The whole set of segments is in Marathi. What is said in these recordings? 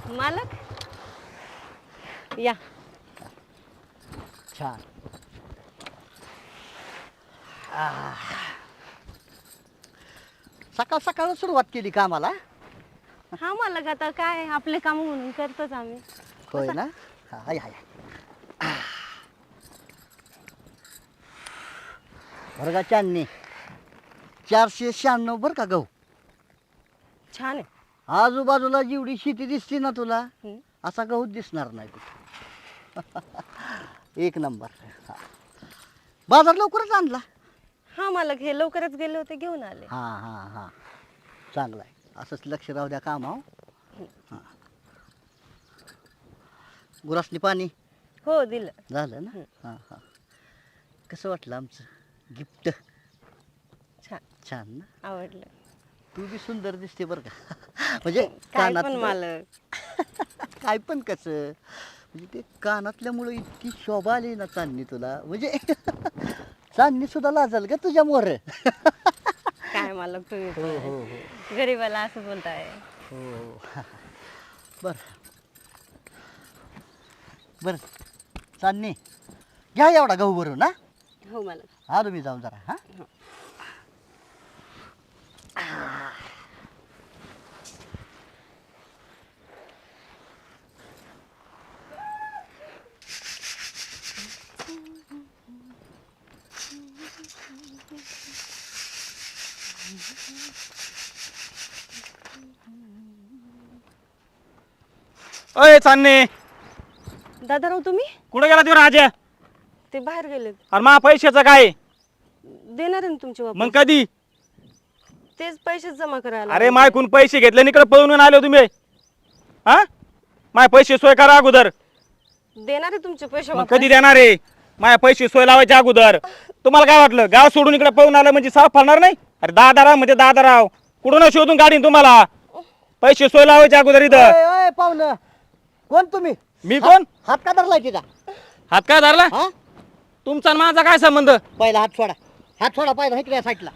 मालक या. छान. सकाळ सकाळ सुरुवात केली कामाला. हा मालक, आता काय आपले काम म्हणून करतोच आम्ही. होय ना. हाय हाय. बरं का चांदणी, 496 बरं का गहू. छान आहे. आजूबाजूला जेवढी शेती दिसते ना तुला, हम्म. असा गहू दिसणार नाही कुठे. एक नंबर. हा. बाजार लवकरच आणला. हा मालक, हे लवकरच गेले होते, घेऊन आले. हा हा हा, चांगलं आहे. असंच लक्ष राहू द्या कामावर. हां. गुरासनी पाणी हो दिलं. झालं ना. हां हां. कसं वाटलं आमचं गिफ्ट? छान. छान ना. आवडलं. तू बी सुंदर दिसते बरं का. म्हणजे काय पण कानातलं मालक. काय पण कसं, म्हणजे ते कानातल्यामुळं इतकी शोभा आली ना चांदणी तुला, म्हणजे चांदणी सुद्धा लाजल का तुझ्या मोर. काय मालक तुम्ही हो पण. हो हो गरीबाला असं बोलताय. हो. बरं बरं चांदणी, घ्या एवढा गहू भरून. ना हो मालक. हा, तुम्ही जाऊन जरा. हा. अय चांदणे, दादाराव तुम्ही? कुठे गेला तो राजा? ते बाहेर गेले. अरे मा पैशाचं काय? देणार आहे ना तुमचे मग वापस. कधी? तेच पैसे जमा करायला. अरे मायकून पैसे घेतले इकडे पळून आले हो तुम्ही. हा, माय पैसे सोय करा अगोदर. देणार आहे तुमचे पैसे मग वापस. कधी देणार आहे? माय पैसे सोय लावायचे अगोदर. तुम्हाला काय वाटलं गाव सोडून इकडे पळून आलं म्हणजे साफ फाडणार नाही? अरे दादाराव म्हणजे दादाराव, कुठून शोधून काढीन तुम्हाला. पैसे सोय लावायचे अगोदर इथं. ओय, ओय, पाहुणं, कोण तुम्ही? मी कोण? हात का धरलाय तिचा? हात काय धरला? हा, तुमचा आणि माझा काय संबंध? पहिला हात सोडा. हात सोडा पहिला, इकडे या साईडला.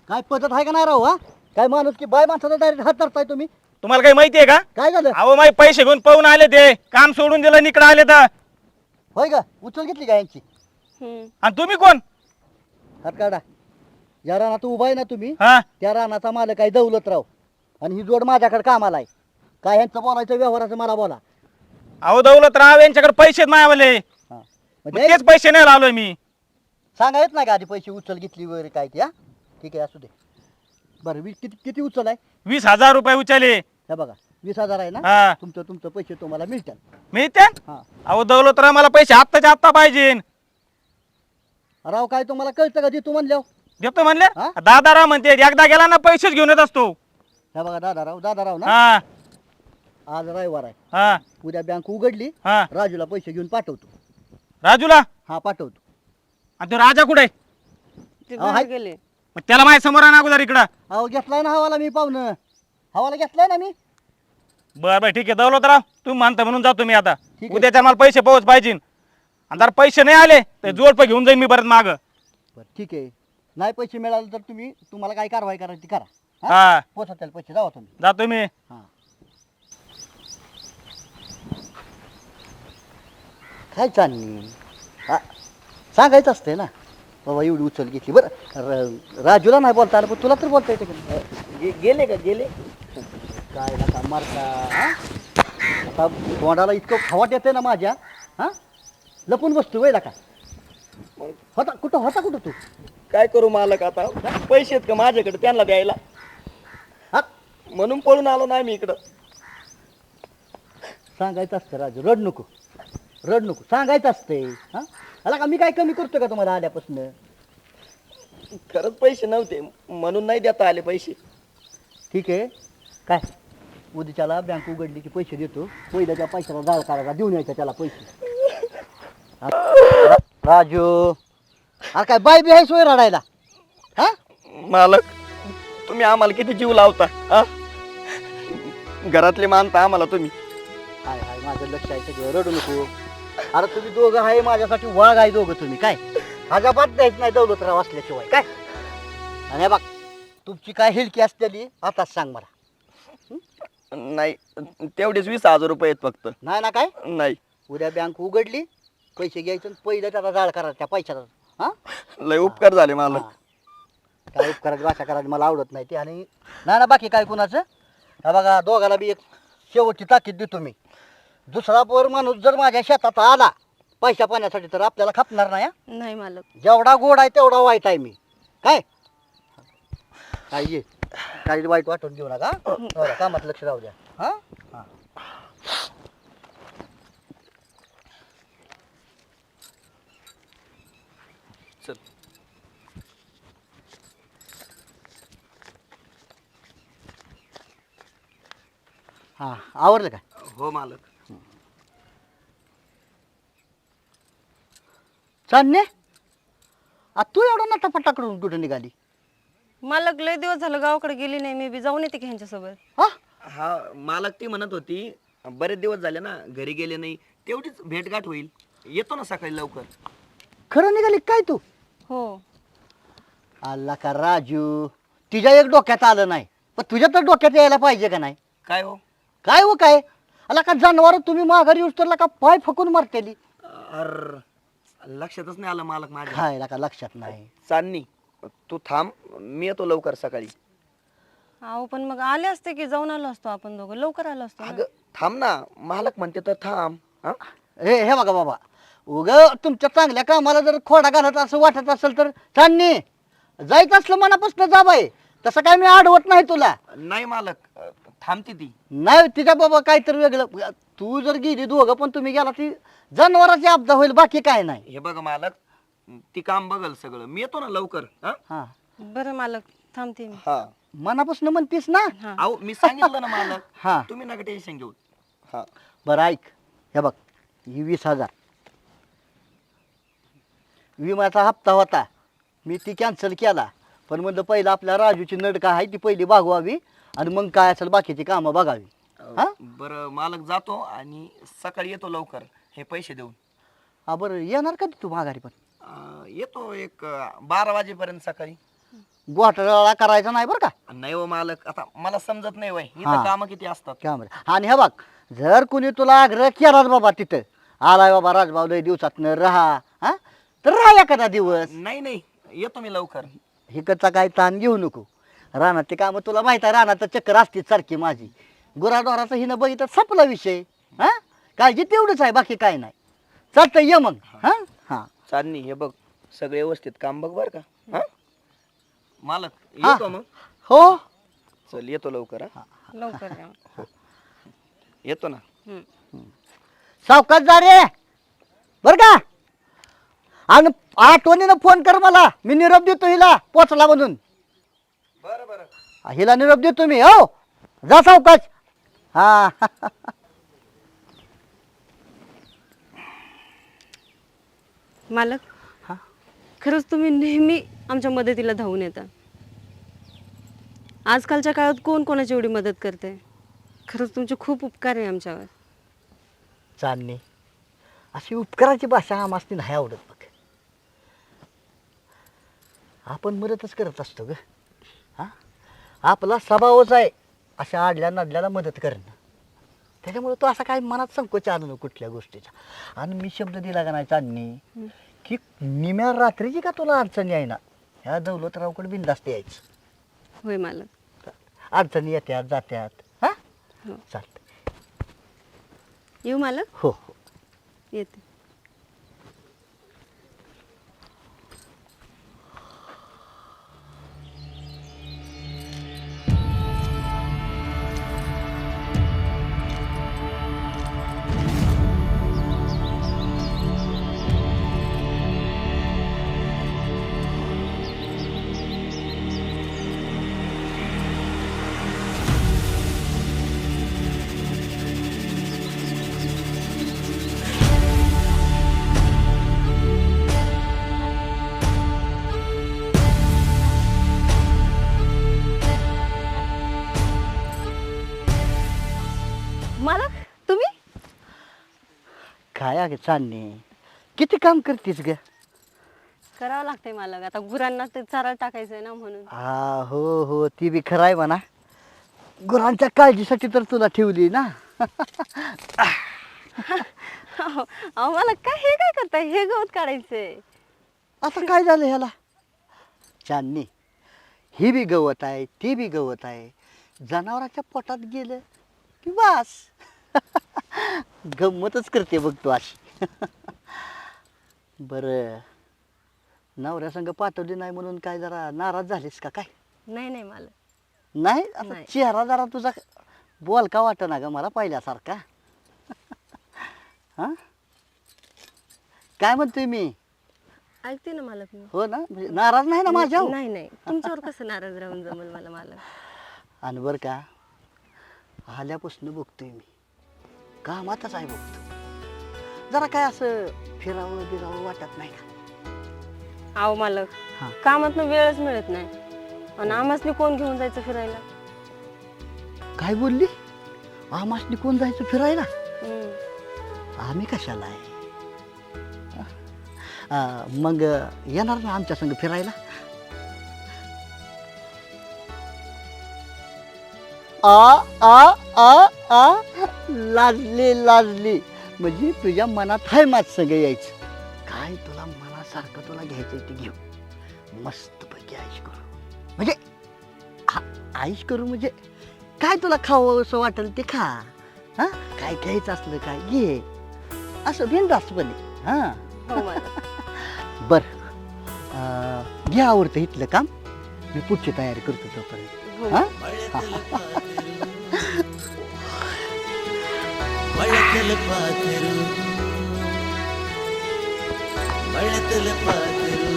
काय पद्धत आहे का नाही राहू? हा, काय माणूस की बाय माणसाचा डायरेक्ट हात धरताय तुम्ही? तुम्हाला काही माहितीये का? काय झालं? अहो माय पैसे घेऊन पळून आले, ते काम सोडून दिलं इकडे आले तर. होय का? उचल घेतली का यांची? आणि तुम्ही कोण? हात काढा. ज्या रानात उभा आहे ना तुम्ही, हा, त्या रानाचा मालक आहे दौलतराव, आणि ही जोड माझ्याकडे कामाला आहे. काय यांचं बोलायचं व्यवहाराचं मला बोला. अहो दौलतराव यांच्याकडे पैसे मायावले, हा, मग म्हणजे तेच पैसे नाही लावलोय मी. सांगा येत नाही का आधी पैसे उचल घेतली वगैरे काय ते? हा, ठीक आहे, असू दे. बरं, किती किती उचल आहे? 20,000 रुपये उचले. हे बघा, 20,000 आहे ना. हा, तुमचं पैसे तुम्हाला मिळतात. मिळते. हा. अहो दौलतराव मला पैसे आत्ताच्या आत्ता पाहिजे. राव, काय तुम्हाला कळतं का देतो म्हणल्यावर? देतो म्हणले. हा? दादाराव म्हणते एकदा गेला ना पैसेच घेऊन येत असतो. हे बघा, दादाराव ना. हा आज रविवार आहे, हा उद्या बँक उघडली, हा. राजूला पैसे घेऊन पाठवतो. राजूला? हा, पाठवतो. आणि तो राजा कुठे? ते अहो, हाय. बाहेर गेले. मग त्याला माझ्या समोर आणा अगोदर इकडं. अहो, घेतलाय ना हवाला मी, पाहुणं. हवाला घेतलाय ना मी. बरं बरं ठीक आहे दौलतराव, तुम्ही म्हणता म्हणून जातो मी आता. ठीक आहे. उद्याच्या मला पैसे पोहोच पाहिजे. आणि जर पैसे नाही आले तर जोडपं घेऊन जाईन मी परत माग. बरं, ठीक आहे. नाही पैसे मिळाले तर तुम्हाला काय कारवाई करायची ती करा. हा? हा पोचा त्याला पैसे, जावा तुम्ही. जातो मी. हा. काय चालली? हा, सांगायचं असते ना बाबा, एवढी उचल घेतली. बरं, राजूला नाही बोलता आलं, पण तुला तर बोलता येते का? गेले का गेले? काय नका मारता. हा? आता तोंडाला इतकं खवाट येते ना माझ्या. हा, लपून बसतो वेळेला का? होता कुठं तू? काय करू मालक, आता पैसे आहेत का माझ्याकडे त्यांना द्यायला, हा, म्हणून पळून आलो नाही मी इकडं. सांगायचं असतं राजू, रड नको, सांगायचं असते. हा, आला का मी काय कमी करतो का तुम्हाला आल्यापासून? खरंच पैसे नव्हते म्हणून नाही देता आले पैसे. ठीक आहे, काय उद्याच्याला बँक उघडली की पैसे देतो. पहिल्याच्या पैशाला जाळ करायला देऊन यायचा त्याला पैसे. राजू, अरे काय बाय बी आहे सोय रडायला? हा, मालक तुम्ही आम्हाला किती जीव लावता. हा, घरातले मानता आम्हाला तुम्ही. हाय हाय, माझं लक्ष आहे सगळं, रडू नको. अरे तुम्ही दोघं आहे माझ्यासाठी, वाघ आहे दोघं तुम्ही. काय अजाबात द्यायच नाही दौलतराव असल्याशिवाय. काय, आणि हे बघ, तुमची काय हिलकी असलेली आताच सांग मला. नाही तेवढेच 20,000 रुपये आहेत फक्त. नाही ना काय नाही उद्या बँक उघडली पैसे घ्यायचं आणि पहिलं त्याचा जाळ करायचा त्या पैशाचा हा लय उपकार झाले मालक. हा. काय उपकाराची भाषा करायची मला आवडत नाही ते. आणि नाही ना बाकी काय कुणाचं हा बघा दोघाला बी एक शेवटची ताकीद देतो मी. दुसरा पोर माणूस जर माझ्या शेतात आला पैसा पाण्यासाठी तर आपल्याला खपणार नाही हा. नाही मालक. जेवढा गोड आहे तेवढा वाईट आहे मी काय काय ये काही वाईट वाटून घेऊ नका बरं, कामात लक्ष राहू द्या हा हा. चल हा आवडलं काय हो मालक. चांदणे आ तू एवढा नटापट्टा करून कुठे निघाली मालक लय दिवस झालं गावाकडे गेली नाही. मी बी जाऊन येते की ह्यांच्यासोबत. हा हा मालक ती म्हणत होती बरेच दिवस झाले ना घरी गेले नाही तेवढीच भेटगाठ होईल येतो ना सकाळी लवकर. खरं निघाली काय तू हो. आला का राजू तिच्या एक डोक्यात आलं नाही पण तुझ्या तर डोक्यात यायला पाहिजे का नाही काय हो काय हो काय आला का जनावर तुम्ही माघारी उचलला का पाय फकून मारतेली अर लक्षातच नाही आलं मालक माझ्या. खायला का लक्षात नाही चांदणी तू थांब मी येतो लवकर सकाळी. अहो पण मग आले असते की जाऊन आलो असतो आपण दोघं. लवकर आलो असतो ना. अगं थांब ना मालक म्हणते तर थांब. हा हे बघा बाबा उग तुमच्या चांगल्या कामाला जर खोडा घालत असं वाटत असेल तर चांदणी जायचं असलं मनापासून जा बाई. तसं काय मी अडवत नाही तुला. नाही मालक थांबते ती. नाही तिच्या बाबा काहीतरी वेगळं. तू जर गेली दोघं पण तुम्ही गेला ती जनावरांची आपदा होईल बाकी काय नाही. हे बघा मालक ती काम बघल सगळं मी येतो ना लवकर. हा हा बरं मालक थांबते मी. हा मनापासून म्हणतीस ना हा. अहो मी सांगितलं ना मालक. हा तुम्ही नका टेन्शन घेऊ. हा बरं ऐक हे बघ ही 20,000 विम्याचा हप्ता होता मी ती कॅन्सल केला पण म्हणलं पहिलं आपल्या राजूची नडका आहे ती पहिली भागवावी आणि मग काय असेल बाकीची कामं बघावी. हा बरं मालक जातो आणि सकाळी येतो लवकर हे पैसे देऊन. हा बरं येणार का तू माघारी पण येतो एक 12 वाजेपर्यंत सकाळी. घोटाळा करायचा नाही बरं का. नाही हो मालक आता मला समजत नाही वय हा. इथं काम किती असतात. काय बरं आणि हे बघ जर कुणी तुला आग्रह केलाच बाबा तिथं आलाय बाबा राजभाऊ लय दिवसातनं राहा हा तर राहा एखादा दिवस. नाही नाही येतो मी लवकर. हिकडचा काय ताण घेऊ नको. रानात ते कामं तुला माहित आहे रानात चक्कर असते सारखी माझी गुराढोराचं हिनं बघितलं संपला विषय. हा काळजी तेवढंच आहे बाकी काय नाही. चालतं ये मग हा हा चांदणी हे बघ सगळे व्यवस्थित काम बघ बर का. हा मालक हा. येतो मग. हो चल येतो लवकर. हा लवकर या. येतो ना. हम्म. सावकाश जा रे बर का. आणि आठवणीनं फोन कर मला मी निरोप देतो हिला पोचला म्हणून. बरं बरं हिला निरोप देतो मी हो जा सावकाश. हा मालक हा? खरंच तुम्ही नेहमी आमच्या मदतीला धावून येता. आजकालच्या काळात कोण कोणाची एवढी मदत करते. खरंच तुमचे खूप उपकार आहे आमच्यावर. चालणे अशी उपकाराची भाषा आम्हाला नाही आवडत बघ. आपण मदतच करत असतो ग. हा आपला स्वभावच आहे अशा आडल्या नडल्याला मदत करणं. त्याच्यामुळे तो असा काय मनात संकोच आला नको कुठल्या गोष्टीचा. आणि मी शब्द दिला का नाही चांदणी की निम्या रात्रीची का तुला अडचणी आहे ना ह्या दौलतरावकडे बिनधास्त यायचं. होय मालक. अडचणी येत्यात जात्यात. हा हो. चालतं येऊ मालक. हो हो येते. मालक तुम्ही काय अगं चालणे किती काम करतेस ग. करावं लागतंय मालक. आता गुरांना ते चारा टाकायचंय ना म्हणून. हा हो हो ती बी खरं आहे म्हणा गुरांच्या काळजीसाठी तर तुला ठेवली ना. अहो मला हे काय करताय, हे गवत काढायचंय. आता काय झालं ह्याला? चांदणी, ही बी गवत आहे, ती बी गवत आहे. जनावराच्या पोटात गेलं की वास. गंमतच करते बघ तू अशी. बरं, नवऱ्या संग पाठवली नाही म्हणून काय जरा नाराज झालीस का काय? नाही नाही मला नाही, आता नाही. चेहरा जरा तुझा बोलका वाटेना ग मला पहिल्यासारखा. हा, काय म्हणतोय मी? ऐकते ना मालक मी. हो ना, म्हणजे नाराज नाही ना माझ्या? नाही नाही, तुमच्यावर कसं नाराज राहून जमल मला मालक. आणि बरं का, आल्यापासून बघतोय मी, कामातच आहे बघतो. जरा काय असं फिरावं बिरावं वाटत नाही का? अहो मालक, हा. कामात वेळच मिळत नाही. आणि आम्हासनी कोण घेऊन जायचं फिरायला? काय बोलली? आमासनी कोण जायचं फिरायला? हम्म. आम्ही कशाला आहे? मग येणार ना आमच्या संग फिरायला? आ आ आ आ लाजली लाजली, म्हणजे तुझ्या मनात आहे माझ संग यायचं. काय तुला मनासारखं तुला घ्यायचं ते घेऊ, मस्त पैकी आईश करू. म्हणजे आईश करू म्हणजे काय तुला खावं असं वाटेल ते खा. हा, काय घ्यायचं असलं काय घे, असं बिनधास्तपणे. हा, हो मालक. बर, घे आवडतं इथलं काम, मी पुढची तयारी करतो तोपर्यंत. हो. हा, मळ्यातलं पाखरू मळ्यातलं पाखरू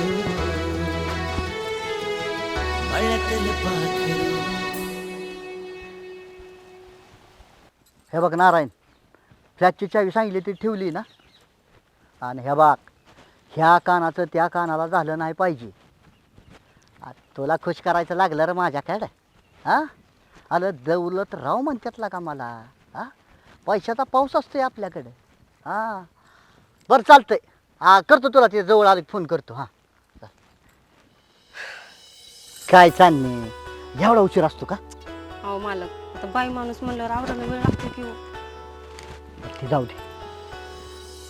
मळ्यातलं पाखरू. हे बघ नारायण, फ्लॅटची चावी सांगितली ती ठेवली ना. आणि हे बघ, ह्या कानाचं त्या कानाला झालं नाही पाहिजे. तुला खुश करायचं लागलं रे माझ्याकडे. हा, आलं दौलत राव म्हणतात का मला. हा, पैशाचा पाऊस असतोय आपल्याकडे. हा, बरं चालतंय. हा, करतो तुला ते जवळ आले फोन करतो. हा, काय चालणे एवढा उशीर असतो का? अहो मालक, आता बाई माणूस म्हणल्यावर आवरायला वेळ लागतो की हो. ते जाऊ दे.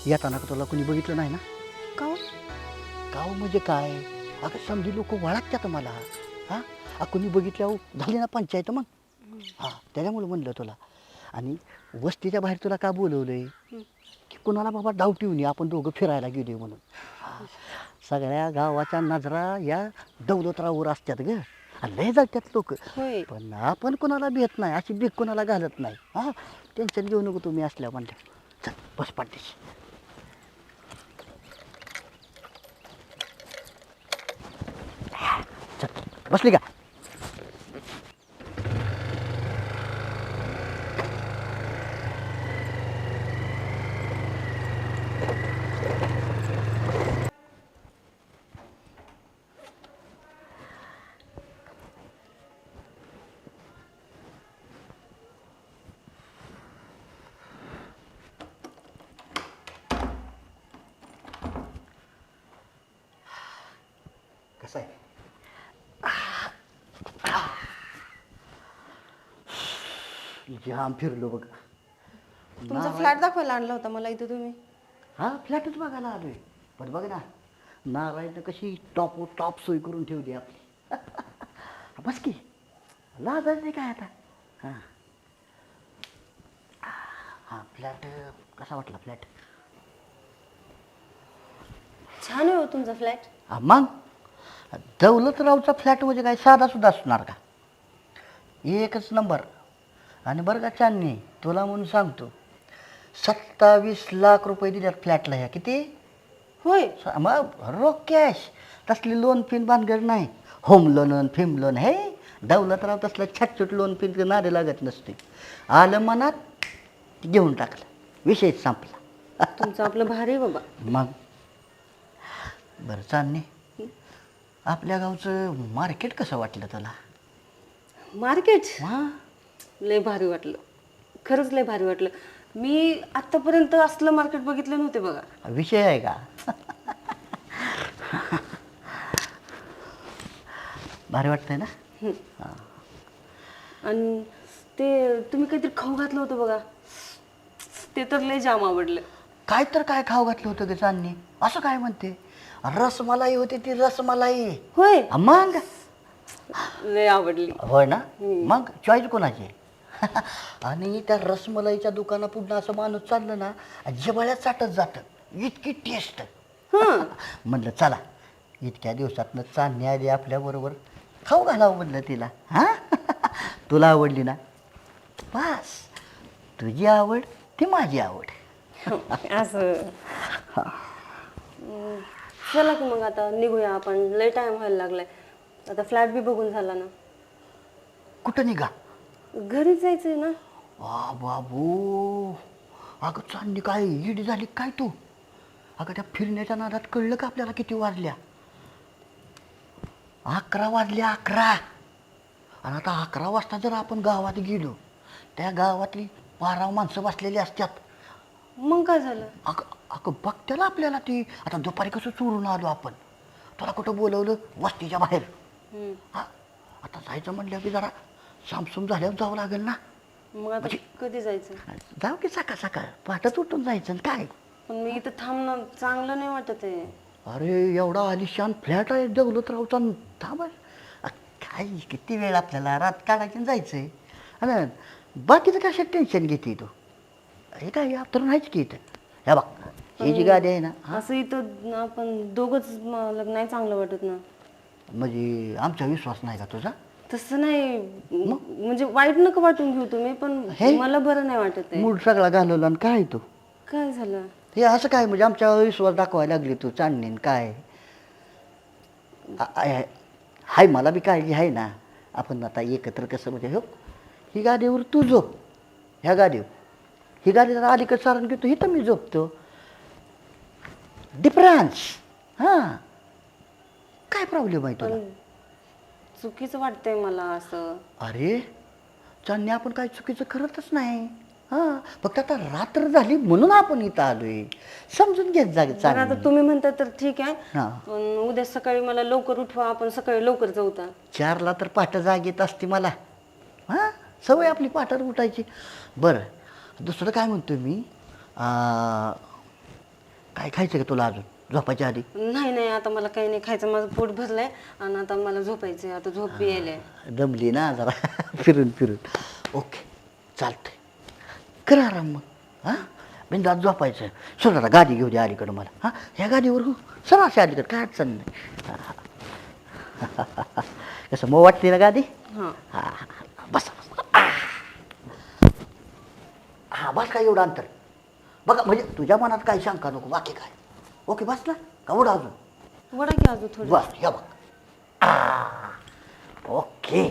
येताना का तुला कोणी बघितलं नाही ना? का हो? गाव म्हणजे काय? अगं समजी लोक वळखतात मला. हा, कोणी बघितल्यावर झाली ना पंचायत मग. हा, त्याच्यामुळे म्हणलं तुला. आणि वस्तीच्या बाहेर तुला का बोलवलंय की कुणाला बाबा डाव ठेवून आपण दोघं फिरायला गेलोय म्हणून. हा, सगळ्या गावाच्या नजरा या दौलतरावर असतात ग. आणि लय जातात लोक. होय. पण आपण कोणाला भेट नाही, अशी भीक कोणाला घालत नाही. हा, टेन्शन घेऊ नको तुम्ही असल्या म्हणल्या. चल बस पाठीशी. चल, बसली का? कसं आहे? जाम फिरलो बघ. तुमचा फ्लॅट दाखवायला आणला होता मला इथं तुम्ही. हा, फ्लॅटच बघायला आलोय. पण बघ ना, नारायण कशी टॉप टॉप सोय करून ठेवली आपली. बस की, लाजायचं काय आता. हां हां, फ्लॅट कसा वाटला फ्लॅट? छान आहे हो तुमचा फ्लॅट. मग दौलतरावचा फ्लॅट म्हणजे काय साधा सुद्धा असणार का? एकच नंबर. आणि बरं का चांदणी, तुला म्हणून सांगतो, 27 लाख रुपये दिल्यात फ्लॅटला. ह्या किती? होय. मग रोख कॅश, तसली लोन फिन भानगड नाही. होम लोन फिम लोन हे दौलतराव तसलं छटछट लोन फिन नारे लागत नसते. आलं मनात घेऊन टाकलं, विषय संपला. तुमचं आपलं भारी आहे बाबा. मग बरं चांदणी, आपल्या गावचं मार्केट कसं वाटलं तुला? मार्केट हां, लय भारी वाटलं, खरंच लय भारी वाटलं. मी आतापर्यंत असलं मार्केट बघितलं नव्हते बघा. विषय आहे का? भारी वाटतंय ना? आणि ते तुम्ही काहीतरी खाऊ घातलं होतं बघा, ते तर लय जाम आवडलं. काय तर काय खाऊ घातलं होतं ग चांदणी? असं काय म्हणते? रसमलाई होती ती, रसमलाई. होय, मग लय आवडली. होय ना? मग चॉईस कोणाची? आणि त्या रसमलाईच्या दुकानापुढं असं माणूस चाललं ना, जिव्हाळ्यात चाटत जातं, इतकी टेस्ट. म्हणलं चला, इतक्या दिवसातनं चांदणी आली आपल्याबरोबर, खाऊ घालावं म्हणलं तिला. हा तुला आवडली ना, बस तुझी आवड ती माझी आवड. असं चला की मग आता निघूया आपण, लय टाइम व्हायला लागलाय. आता फ्लॅट बी बघून झाला ना, कुठं निघा? घरी जायचंय ना. वा बाबू, अगं चांदणी काय ईड झाली काय तू? अगं त्या फिरण्याच्या नादात कळलं का आपल्याला किती वाजल्या? 11 वाजल्या, 11. आणि आता 11 वाजता जर आपण गावात गेलो, त्या गावातली 12 माणसं बसलेली असतात. मग काय झालं? अगं अगं बघत्याला आपल्याला ती. आता दुपारी कसं चोरून आलो आपण, तुला कुठं बोलवलं? वस्तीच्या बाहेर. हा, आता जायचं म्हणलं की जरा सामसूम झाल्यावर जावं लागेल ना. मग आता कधी जायचं? जाऊ की सकाळ सकाळ पहाटच उठून जायचं ना काय. पण मी इथं थांबणं चांगलं नाही वाटत आहे. अरे एवढा आलिशान फ्लॅट आहे दौलत रावचा, थांब. काय किती वेळ आपल्याला रात काढायची आणि जायचंय. आणि बाकीचं कशा टेन्शन घेते तू? हे काय तर नाहीच की इथं. हे बघ, ही जी गाडी आहे ना, असं इथं आपण दोघंच मला नाही चांगलं वाटत ना. म्हणजे आमचा विश्वास नाही का तुझा? तसं नाही, म्हणजे वाईट नका वाटून घेऊ तुम्ही, पण मला बरं नाही वाटत आहे. मूड सगळा घालवला आणि काय तू? काय झालं? हे असं काय म्हणजे आमच्यावर विश्वास दाखवायला लागली तू चांदणीन काय? हाय, मला बी काळजी आहे ना. आपण आता एकत्र कसं म्हणजे हो, ही गाडीवर तू झोप, ह्या गाडीवर, ही गाडी जरा अलीकडे सारण घेतो, ही तर मी झोपतो. डिफरन्स. हां, काय प्रॉब्लेम आहे तुला? पण चुकीचं वाटतंय मला असं. अरे चांदणी, आपण काय चुकीचं करतच नाही. हां, फक्त आता रात्र झाली म्हणून आपण इथं आलोय, समजून घेत जा बरं, आता चांदणी. तुम्ही म्हणता तर ठीक आहे, हां, पण उद्या सकाळी मला लवकर उठवा, आपण सकाळी लवकर जाऊ. 4ला तर पहाट जाग येत असते मला. हां, सवय आपली पहाटावर उठायची. बरं, दुसरं काय म्हणतो मी, काय खायचं का तुला अजून झोपायच्या आधी? नाही नाही, आता मला काही नाही खायचं, माझं पोट भरलंय आणि आता मला झोपायचंय, आता झोप बी यायलाय. दमली ना जरा फिरून फिरून. ओके, चालतंय, कर आराम मग. हां, बिंदात झोपायचं. सर आता गाडी घेऊ दे अलीकडं मला. हां, ह्या गाडीवर हो सर असे अलीकडं, काय अडचण नाही. कसं मग वाटते ना गाडी? हां, हां, बस. हां, बस काय एवढं अंतर बघा, म्हणजे तुझ्या मनात काही शंका नको, बाकी काय. ओके, बस ना का उडा अजून? वडा की अजून थोडं. बस, या बघ. ओके.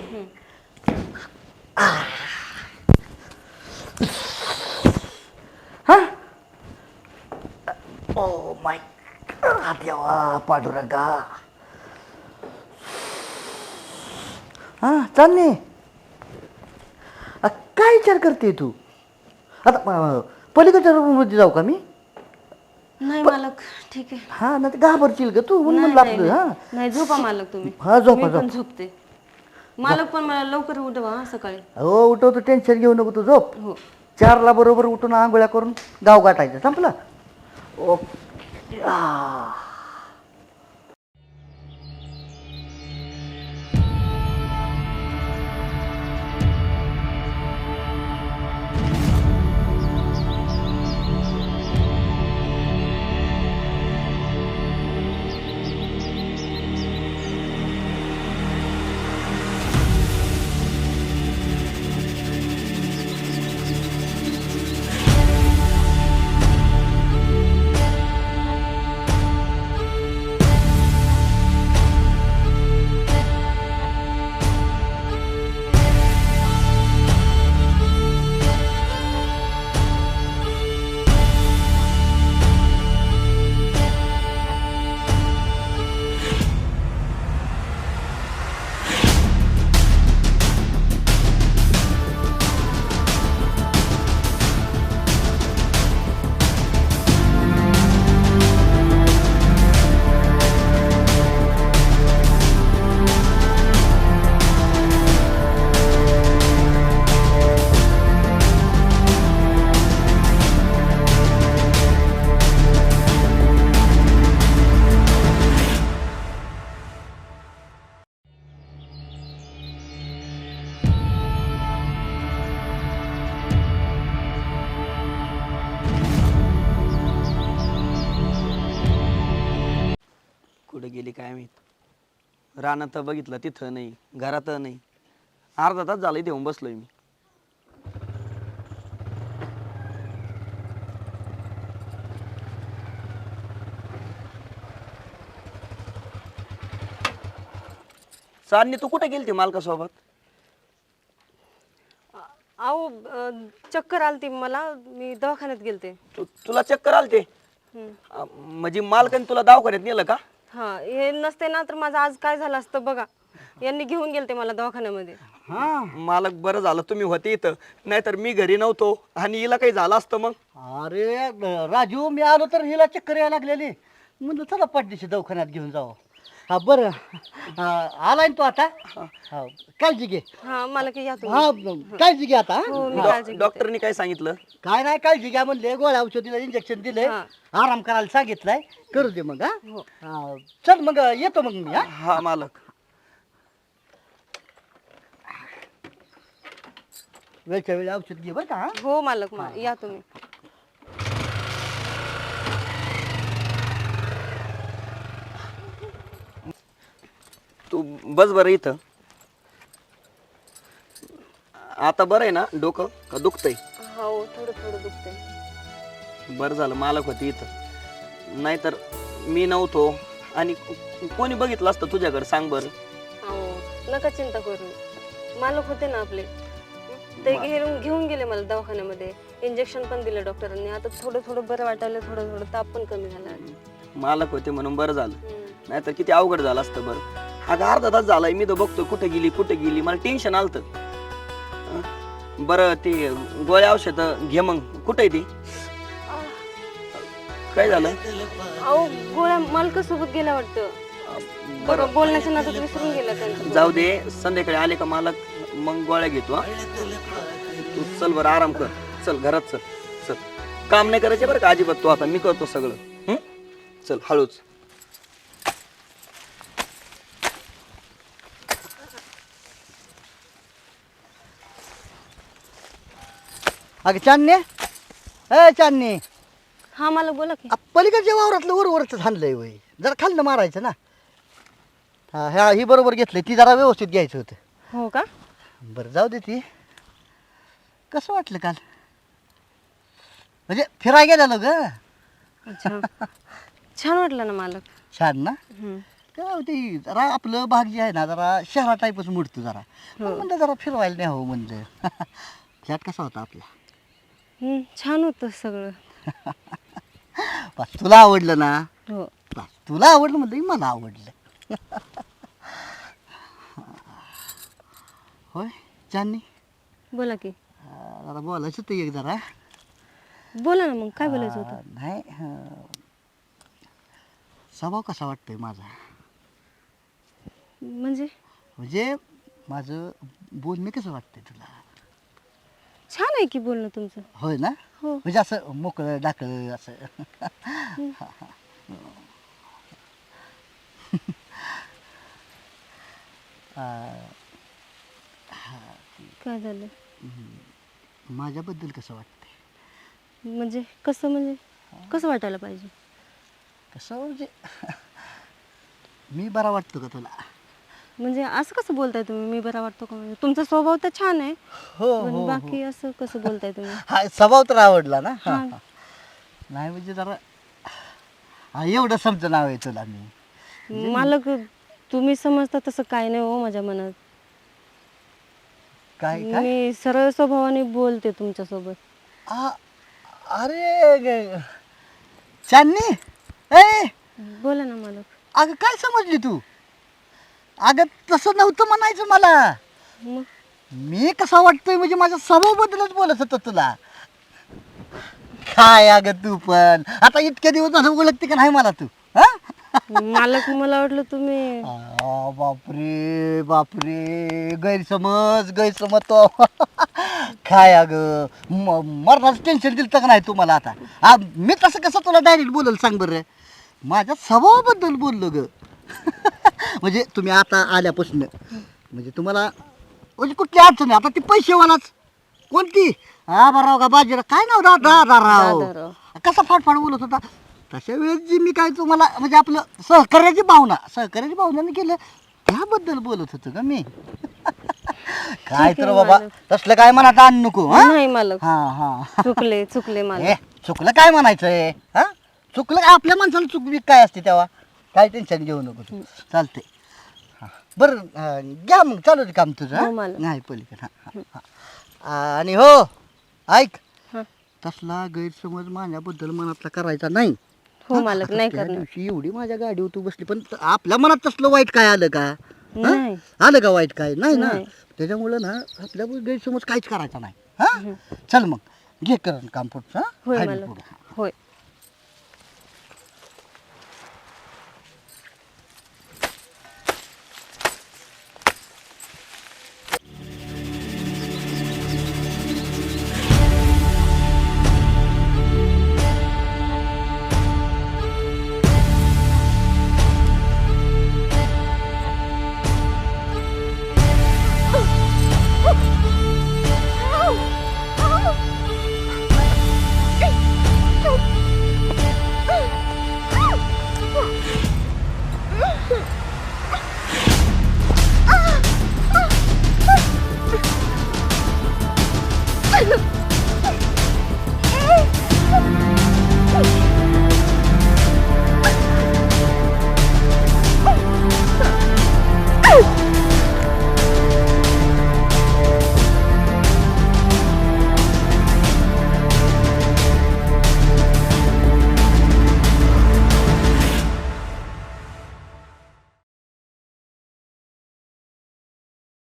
हां, ओ माय देवा पांडुरंगा. हां, चालणे. काय विचार करते तू आता? पलीकडच्या रूममध्ये जाऊ का मी? नाही मालक, ठीक आहे. हा ना, ते घाबरतील ग तू म्हणून म्हणलं आपलं. हा नाही, झोपा मालक तुम्ही. हा, झोपा, मी पण झोपा. झोपते. मालक पण मला लवकर उठवा हा सकाळी. हो, उठवतो, टेन्शन घेऊ नको तू, झोप. हो. 4ला बरोबर उठून आंघोळ्या करून गाव गाठायचं, संपलं. ओके. कुठं गेली काय माहीत. रानात बघितलं तिथं नाही, घरात नाही. अर्धा तास झालं इथे येऊन बसलोय मी. साडणी तू कुठे गेलती मालकासोबत? अहो चक्कर आलती मला, मी दवाखान्यात गेलते. तुला चक्कर आलते? म्हणजे मालकाने तुला दवाखान्यात नेलं का? हा, हे नसते ना तर माझं आज काय झालं असतं बघा. यांनी घेऊन गेलते मला दवाखान्यामध्ये. हा मालक बरं झालं तुम्ही होते इथं, नाहीतर मी घरी नव्हतो आणि हिला काही झालं असतं मग. अरे राजू, मी आलो तर हिला चक्कर यायला लागलेली. म्हणलं चला पाठदिशी दवाखान्यात घेऊन जाऊ. हा बरं, आलाय ना तू आता? हा, काळजी घे. हा मला की या तुम्ही. हा काळजी घे आता. हो, मी काळजी घेते. डॉक्टरनी काय सांगितलं? काय नाही, काळजी घ्या म्हणले, गोळ्या औषध दिलं, इंजेक्शन दिले, हा. आराम करायला सांगितलंय. करू दे मग. हो. हा चल मग येतो मग मी. हा हा मालक. वेळच्या वेळी औषध घे बरं का. हा? हो मालक, या तुम्ही. तू बस बरं इथं. आता बरं आहे ना डोकं का दुखतंय? हो थोडं थोडं दुखतंय. बरं झालं मालक होती इथं, नाहीतर मी नव्हतो आणि कोणी बघितलं असतं तुझ्याकडे सांग बरं. हो नका चिंता करू, मालक होते ना आपले, ते घेऊन गेले मला दवाखान्यामध्ये. इंजेक्शन पण दिलं डॉक्टरांनी. आता थोडं थोडं बरं वाटायला, थोडं थोडं ताप पण कमी झाला. मालक होते म्हणून बरं झालं, नाहीतर किती अवघड झालं असतं. बरं अगं अर्धा तास झालाय मी तर बघतोय कुठे गेली, मला टेन्शन आलतं. बरं ते गोळ्या औषध घे मग. कुठे आहे ती? काय झालं? अहो गोळ्या मालकासोबत गेल्या वाटतं. बरं बोलण्याच्या नादात विसरून गेला त्यांचं. जाऊ दे, संध्याकाळी आले का मालक मग गोळ्या घेतो. हा तू चल बरं, आराम कर. चल घरात चल. चल, काम नाही करायचे बरं का अजिबात. तू आता मी करतो सगळं. चल हळूच. अगं चांदणे, ए चांदणे, हा मालक बोला की. पलीकडच्या वावरातलं वरच हाणलंय वय, जरा खाल्लं मारायचं ना. हा ह्या ही बरोबर घेतलंय, ती जरा व्यवस्थित घ्यायचं होतं. हो का? बरं जाऊ दे. ती कसं वाटलं काल? म्हणजे फिरायला गेलेलो ग. अच्छा, छान वाटलं ना मालक. छान ना. हम्म. काय होती जरा आपलं भाग जे आहे ना जरा शहरा टाईपच मोडतो जरा. मग म्हणलं जरा फिरवायला नाही हो म्हणलं. फ्लॅट कसा होता आपला? छान होतं सगळं. बस तुला आवडलं ना? हो. बस तुला आवडलं म्हणलं की मला आवडलं. होय चांदणी, बोला की. जरा बोलायचं होतं एक जरा. बोला ना मग, काय बोलायचं होतं? नाही, स्वभाव कसा वाटतोय माझा? म्हणजे माझं बोलणं कसं वाटतंय तुला? छान आहे की बोलणं तुमचं. होय ना. हो. म्हणजे असं मोकळं डाकळं असं. काय झालं? माझ्याबद्दल कसं वाटतंय? म्हणजे कसं वाटायला पाहिजे? कसं म्हणजे मी बरा वाटतो का तुला? म्हणजे असं कसं बोलताय तुम्ही, मी बरा वाटतो का? म्हणजे तुमचा स्वभाव तर छान आहे, हो पण हो बाकी असं कसं बोलताय तुम्ही? हा स्वभाव तर आवडला ना. हा. नाही म्हणजे जरा एवढं समजून नाव आहे तुला मी. मालक तुम्ही समजता तसं काय नाही हो माझ्या मनात. काय काय? मी सरळ स्वभावाने बोलते तुमच्यासोबत. अरे चांदणी, ए बोला ना मालक. अगं काय समजली तू? अगं तसं नव्हतं म्हणायचं मला. मग मी कसा वाटतोय म्हणजे माझ्या स्वभावाबद्दलच बोलत होतो तुला. काय अगं तू पण आता इतके दिवस झालं ओळखते का नाही मला तू? हा? मालक मला वाटलं तुम्ही. बापरे बापरे, गैरसमज तो. काय अगं मरणाचं टेन्शन दिलं का नाही तुम्हाला आता? मी तसं कसं तुला डायरेक्ट बोलल सांग बरं? माझ्या स्वभावाबद्दल बोललो ग. म्हणजे तुम्ही आता आल्यापासून म्हणजे तुम्हाला म्हणजे कुठली अडचण आहे आता? ती पैसेवालाच कोणती? हा बराव का बाजीराव, काय नाव? दादाराव. दादाराव. कसा फाटफाट बोलत होता. तशा वेळेस जी मी काय तुम्हाला म्हणजे आपलं सहकार्याची भावनाने केलं त्याबद्दल बोलत होतो का मी काय ठीक आहे तर बाबा मालक. तसलं काय मनात आण नको हा नाही मालक हा हा चुकले मालक ए, चुकलं काय म्हणायचंय हा चुकलं काय? आपल्या माणसाला चुकवी काय असते तेव्हा काय टेन्शन घेऊ नको तू. चालते बरं घ्या मग चालू दे काम तुझं हो, हा? मालक. नाही पलीकडे आणि हो ऐक हा. तसला गैरसमज माझ्याबद्दल मनातला करायचा नाही हो हा? मालक आता नाही त्या करणार दिवशी एवढी माझ्या गाडीवर तू बसली पण आपल्या मनात तसलं वाईट काय आलं का हा? नाही आलं का वाईट काय नाही ना नाही. त्याच्यामुळं ना आपल्या गैरसमज काहीच करायचा नाही हा चल मग घे करण काम पुढचं हा? होय आहे मी मालक पुढं. होय